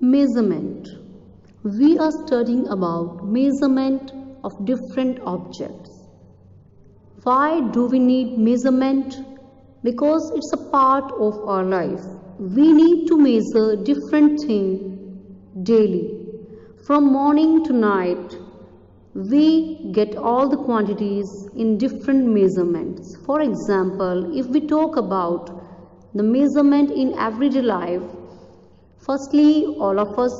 Measurement. We are studying about measurement of different objects. Why do we need measurement? Because it's a part of our life. We need to measure different things daily. From morning to night, we get all the quantities in different measurements. For example, if we talk about the measurement in everyday life, firstly, all of us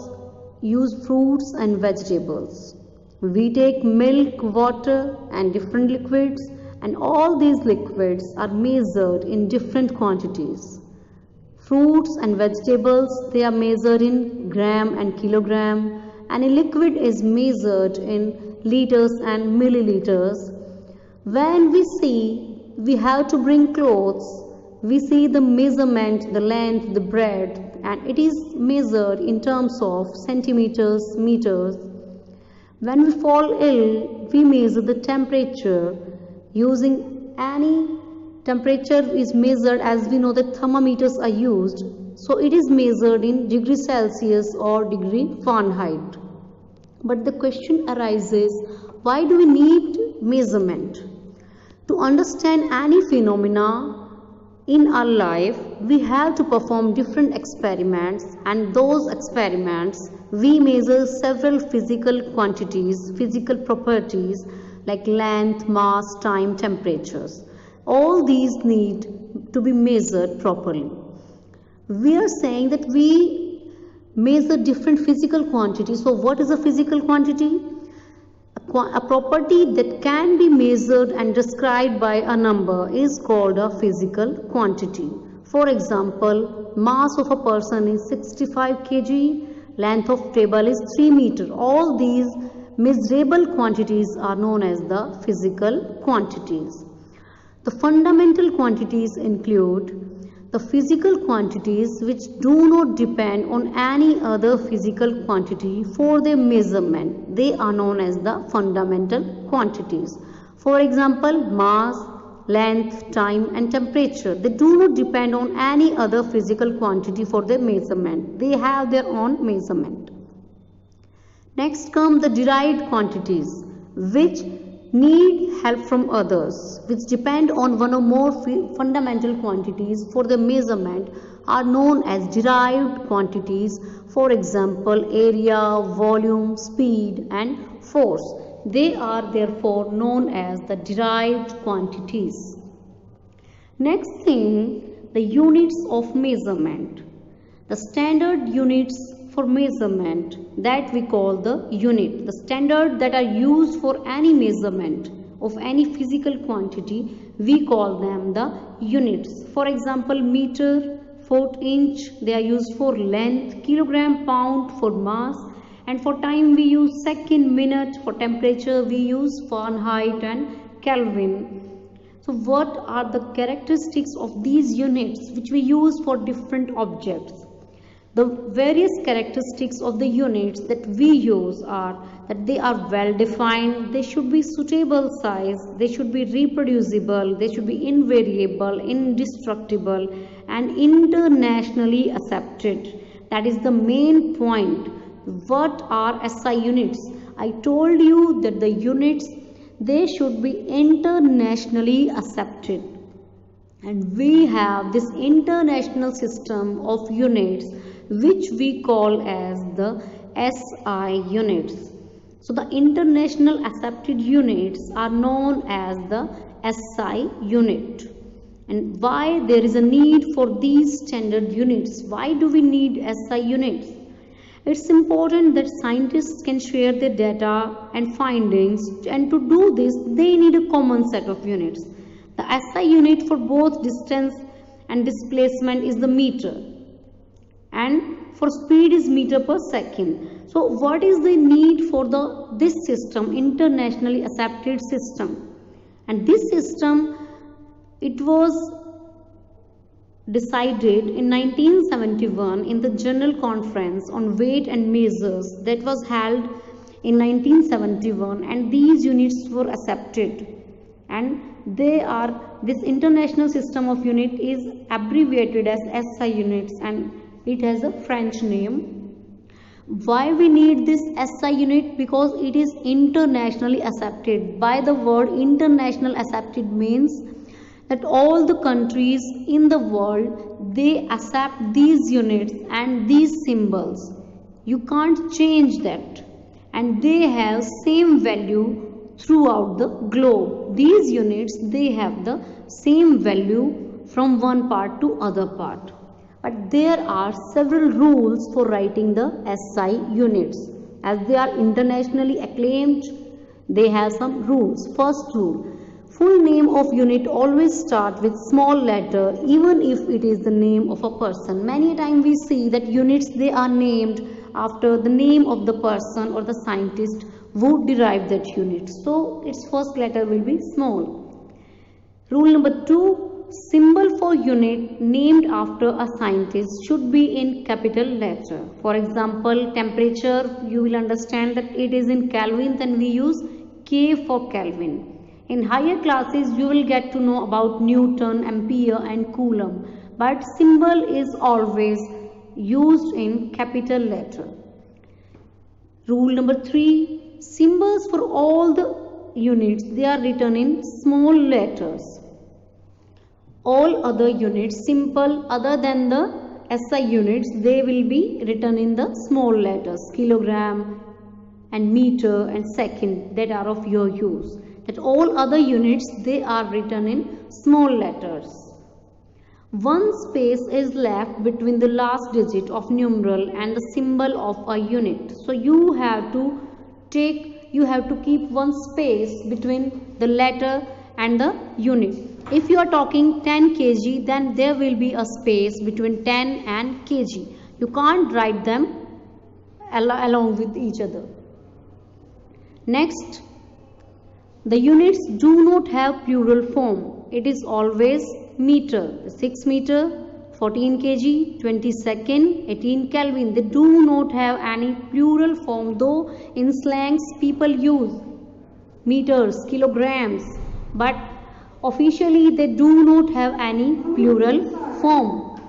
use fruits and vegetables. We take milk, water and different liquids, and all these liquids are measured in different quantities. Fruits and vegetables, they are measured in gram and kilogram, and a liquid is measured in liters and milliliters. When we have to bring clothes, we see the measurement, the length, the breadth, and it is measured in terms of centimeters, meters. When we fall ill, we measure the temperature using any temperature is measured, as we know that thermometers are used. So it is measured in degree Celsius or degree Fahrenheit. But the question arises, why do we need measurement? To understand any phenomena in our life, we have to perform different experiments, and those experiments we measure several physical quantities, physical properties like length, mass, time, temperatures. All these need to be measured properly. We are saying that we measure different physical quantities. So what is a physical quantity? A property that can be measured and described by a number is called a physical quantity. For example, mass of a person is 65 kg, length of table is 3 meter. All these measurable quantities are known as the physical quantities. The fundamental quantities include the physical quantities which do not depend on any other physical quantity for their measurement. They are known as the fundamental quantities. For example, mass, length, time and temperature. They do not depend on any other physical quantity for their measurement. They have their own measurement. Next come the derived quantities, which need help from others, which depend on one or more fundamental quantities for the measurement, are known as derived quantities. For example, area, volume, speed and force. They are therefore known as the derived quantities. Next thing, the units of measurement. The standard units for measurement that we call the unit. The standard that are used for any measurement of any physical quantity, we call them the units. For example, meter, foot, inch, they are used for length, kilogram, pound for mass, and for time we use second, minute. For temperature we use Fahrenheit and Kelvin. So what are the characteristics of these units which we use for different objects? The various characteristics of the units that we use are that they are well defined, they should be suitable size, they should be reproducible, they should be invariable, indestructible and internationally accepted. That is the main point. What are SI units? I told you that the units, they should be internationally accepted. And we have this international system of units which we call as the SI units. So the international accepted units are known as the SI unit. And why there is a need for these standard units? Why do we need SI units? It's important that scientists can share their data and findings, and to do this they need a common set of units. The SI unit for both distance and displacement is the meter, and for speed is meter per second. So what is the need for this system, internationally accepted system? And this system, it was decided in 1971 in the General Conference on Weight and Measures that was held in 1971, and these units were accepted, and this international system of unit is abbreviated as SI units, and it has a French name. Why we need this SI unit? Because it is internationally accepted. By the word international accepted means that all the countries in the world, they accept these units and these symbols. You can't change that, and they have same value throughout the globe. These units, they have the same value from one part to other part. But there are several rules for writing the SI units. As they are internationally acclaimed, they have some rules. First rule, full name of unit always start with small letter even if it is the name of a person. Many times we see that units, they are named after the name of the person or the scientist who derived that unit. So its first letter will be small. Rule number 2, symbol for unit named after a scientist should be in capital letter. For example, temperature, you will understand that it is in Kelvin, then we use K for Kelvin. In higher classes, you will get to know about Newton, ampere and coulomb, but symbol is always used in capital letter. Rule number 3, symbols for all the units, they are written in small letters. All other units, simple other than the SI units, they will be written in the small letters, kilogram and meter and second, that are of your use. That all other units, they are written in small letters. One space is left between the last digit of numeral and the symbol of a unit. So you have to keep one space between the letter and the unit. If you are talking 10 kg, then there will be a space between 10 and kg. You can't write them along with each other. Next, the units do not have plural form. It is always meter. 6 meter, 14 kg, 20 second, 18 Kelvin. They do not have any plural form, though in slangs people use meters, kilograms, but officially they do not have any plural form.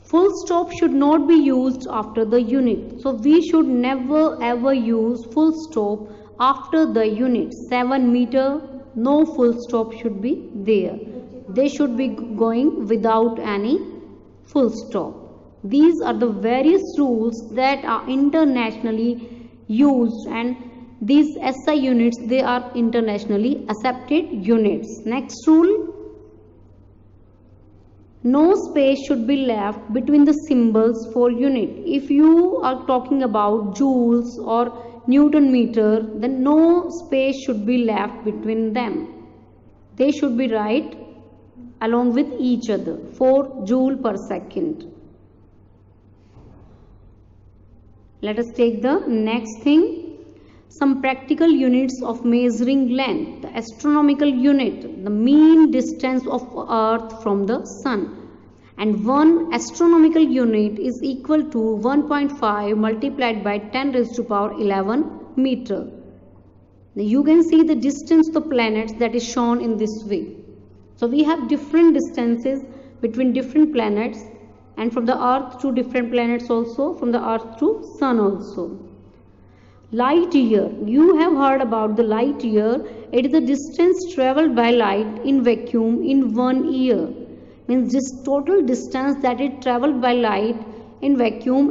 Full stop should not be used after the unit. So we should never ever use full stop after the unit. 7 meter, no full stop should be there. They should be going without any full stop. These are the various rules that are internationally used, and these SI units, they are internationally accepted units. Next rule, no space should be left between the symbols for unit. If you are talking about joules or Newton meter, then no space should be left between them. They should be right along with each other. 4 joule per second. Let us take the next thing. Some practical units of measuring length. The astronomical unit, the mean distance of Earth from the Sun. And one astronomical unit is equal to 1.5 multiplied by 10 raised to power 11 meter. Now you can see the distance of the planets that is shown in this way. So we have different distances between different planets, and from the Earth to different planets also, from the Earth to Sun also. Light year, you have heard about the light year. It is the distance traveled by light in vacuum in 1 year. Means this total distance that is traveled by light in vacuum